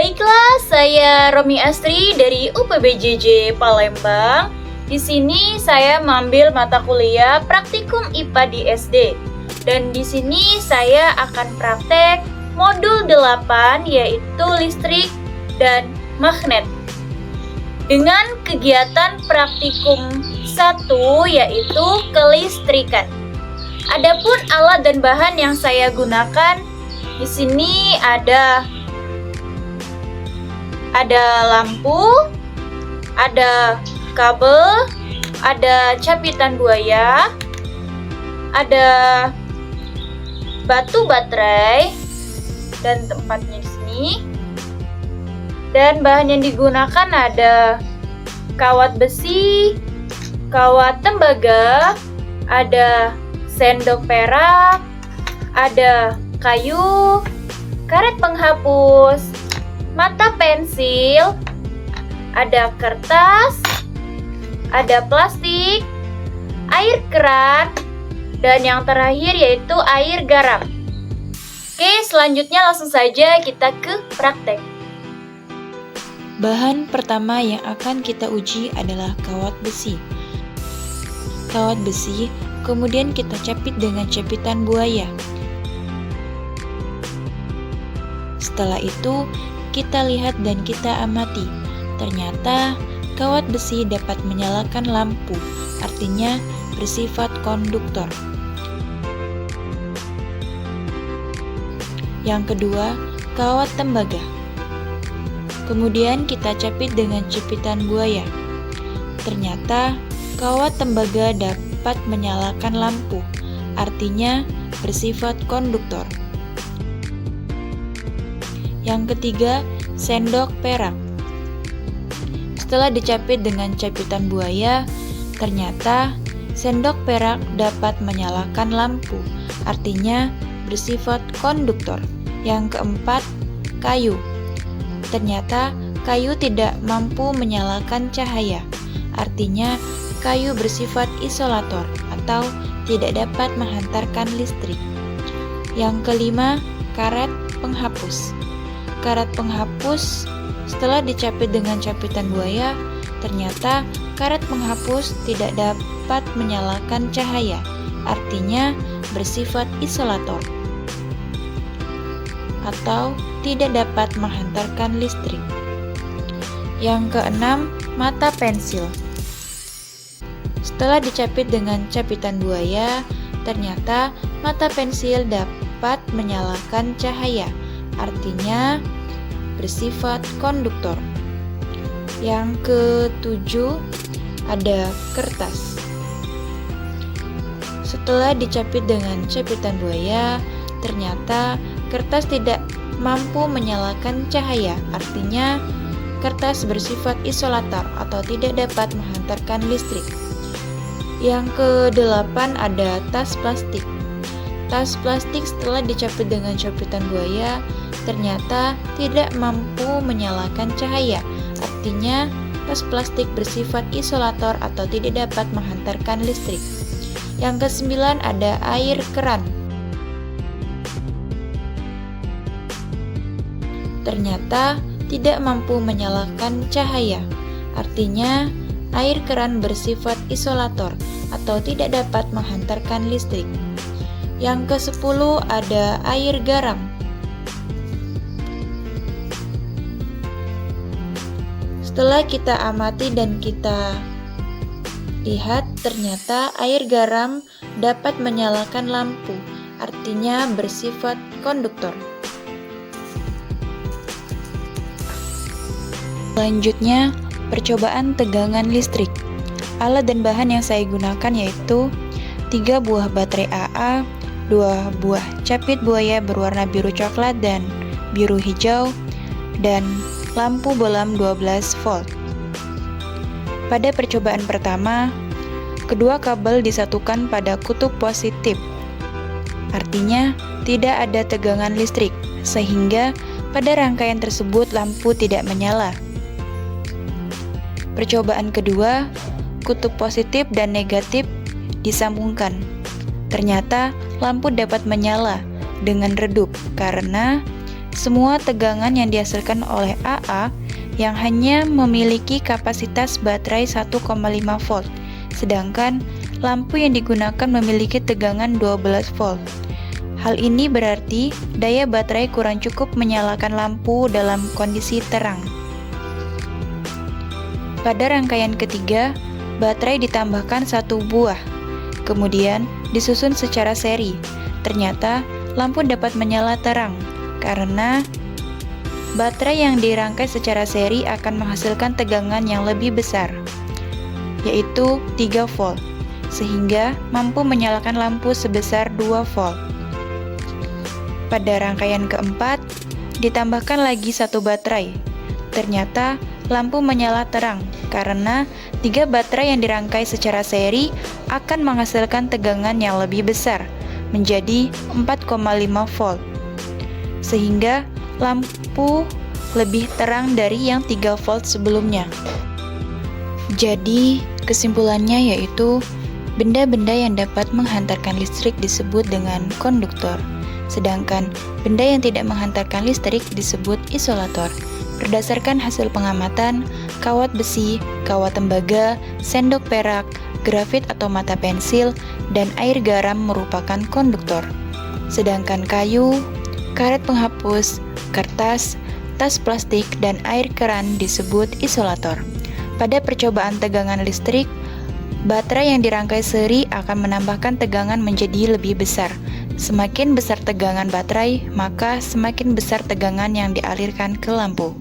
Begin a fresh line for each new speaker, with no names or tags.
Baiklah, saya Romi Astri dari UPBJJ Palembang. Di sini saya mengambil mata kuliah Praktikum IPA di SD. Dan di sini saya akan praktek modul 8 yaitu listrik dan magnet. Dengan kegiatan praktikum 1 yaitu kelistrikan. Adapun alat dan bahan yang saya gunakan di sini ada lampu, ada kabel, ada capitan buaya, ada batu baterai dan tempatnya di sini. Dan bahan yang digunakan ada kawat besi, kawat tembaga, ada sendok perak, ada kayu, karet penghapus, mata pensil, ada kertas, ada plastik, air keran, dan yang terakhir yaitu air garam. Oke, selanjutnya langsung saja kita ke praktek.
Bahan pertama yang akan kita uji adalah kawat besi. Kawat besi kemudian kita capit dengan capitan buaya. Setelah itu, kita lihat dan kita amati. Ternyata kawat besi dapat menyalakan lampu, artinya bersifat konduktor. Yang kedua, kawat tembaga. Kemudian kita capit dengan capitan buaya. Ternyata kawat tembaga dapat menyalakan lampu, artinya bersifat konduktor. Yang ketiga, sendok perak. Setelah dicapit dengan capitan buaya, ternyata sendok perak dapat menyalakan lampu, artinya bersifat konduktor. Yang keempat, kayu. Ternyata kayu tidak mampu menyalakan cahaya, artinya kayu bersifat isolator atau tidak dapat menghantarkan listrik. Yang kelima, karet penghapus. Karet penghapus setelah dicapit dengan capitan buaya, ternyata karet penghapus tidak dapat menyalakan cahaya, artinya bersifat isolator atau tidak dapat menghantarkan listrik. Yang keenam, mata pensil. Setelah dicapit dengan capitan buaya, ternyata mata pensil dapat menyalakan cahaya, artinya bersifat konduktor. Yang ketujuh, ada kertas. Setelah dicapit dengan capitan buaya, ternyata kertas tidak mampu menyalakan cahaya, artinya kertas bersifat isolator atau tidak dapat menghantarkan listrik. Yang kedelapan ada tas plastik. Tas plastik setelah dicapit dengan capitan buaya, ternyata tidak mampu menyalakan cahaya, artinya tas plastik bersifat isolator atau tidak dapat menghantarkan listrik. Yang kesembilan ada air keran. Ternyata tidak mampu menyalakan cahaya, artinya air keran bersifat isolator atau tidak dapat menghantarkan listrik. Yang ke-10 ada air garam. Setelah kita amati dan kita lihat, ternyata air garam dapat menyalakan lampu, artinya bersifat konduktor. Selanjutnya, percobaan tegangan listrik. Alat dan bahan yang saya gunakan yaitu 3 buah baterai AA, 2 buah capit buaya berwarna biru coklat dan biru hijau, dan lampu bohlam 12 volt. Pada percobaan pertama, kedua kabel disatukan pada kutub positif. Artinya, tidak ada tegangan listrik, sehingga pada rangkaian tersebut lampu tidak menyala. Percobaan kedua, kutub positif dan negatif disambungkan. Ternyata lampu dapat menyala dengan redup karena semua tegangan yang dihasilkan oleh AA yang hanya memiliki kapasitas baterai 1,5 volt, sedangkan lampu yang digunakan memiliki tegangan 12 volt. Hal ini berarti daya baterai kurang cukup menyalakan lampu dalam kondisi terang. Pada rangkaian ketiga, baterai ditambahkan 1 buah, kemudian disusun secara seri. Ternyata lampu dapat menyala terang karena baterai yang dirangkai secara seri akan menghasilkan tegangan yang lebih besar, yaitu 3 volt, sehingga mampu menyalakan lampu sebesar 2 volt. Pada rangkaian keempat, ditambahkan lagi 1 baterai. Ternyata lampu menyala terang karena 3 baterai yang dirangkai secara seri akan menghasilkan tegangan yang lebih besar, menjadi 4,5 volt, sehingga lampu lebih terang dari yang 3 volt sebelumnya. Jadi, kesimpulannya yaitu benda-benda yang dapat menghantarkan listrik disebut dengan konduktor, sedangkan benda yang tidak menghantarkan listrik disebut isolator. Berdasarkan hasil pengamatan, kawat besi, kawat tembaga, sendok perak, grafit atau mata pensil, dan air garam merupakan konduktor. Sedangkan kayu, karet penghapus, kertas, tas plastik, dan air keran disebut isolator. Pada percobaan tegangan listrik, baterai yang dirangkai seri akan menambahkan tegangan menjadi lebih besar. Semakin besar tegangan baterai, maka semakin besar tegangan yang dialirkan ke lampu.